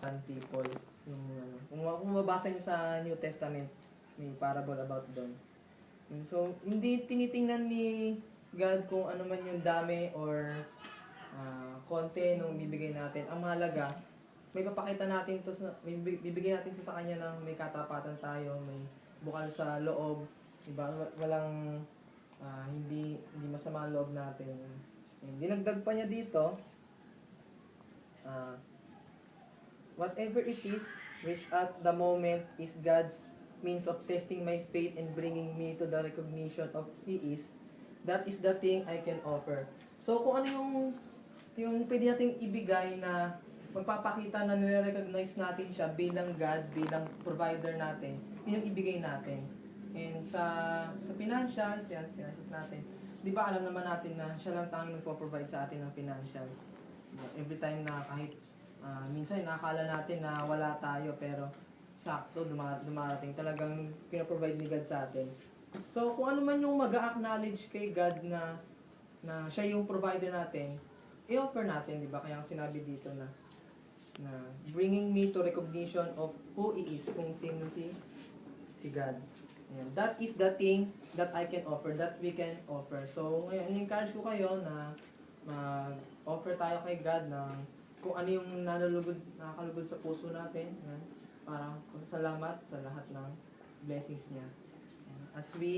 Samaritan people. Yung, kung mabasa nyo sa New Testament, may parable about doon. So, hindi tinitingnan ni God kung ano man yung dami or konti nung bibigay natin. Ang mahalaga, may papakita natin to, may bibigay natin to sa kanya ng may katapatan tayo, may bukal sa loob, diba? Walang hindi masama ang loob natin. And dinagdag pa niya dito, whatever it is, which at the moment is God's means of testing my faith and bringing me to the recognition of He is, that is the thing I can offer. So, kung ano yung pwede natin ibigay na magpapakita na nire-recognize natin siya bilang God, bilang provider natin, yun yung ibigay natin. And sa financials, yan, sa financials natin, di ba alam naman natin na siya lang tanging nagpo-provide sa atin ng financials. Every time na kahit minsan nakakala natin na wala tayo, pero sakto, dumarating. Talagang pinaprovide ni God sa atin. So, kung ano man yung mag-acknowledge kay God na siya yung provider natin, i-offer natin, di ba? Kaya sinabi dito na bringing me to recognition of who He is, kung sino si God. Ayan. That is the thing that I can offer, that we can offer. So, ngayon, encourage ko kayo na mag-offer tayo kay God ng kung ano yung nakakalugod sa puso natin. Ayan. Para salamat sa lahat ng blessings niya. As we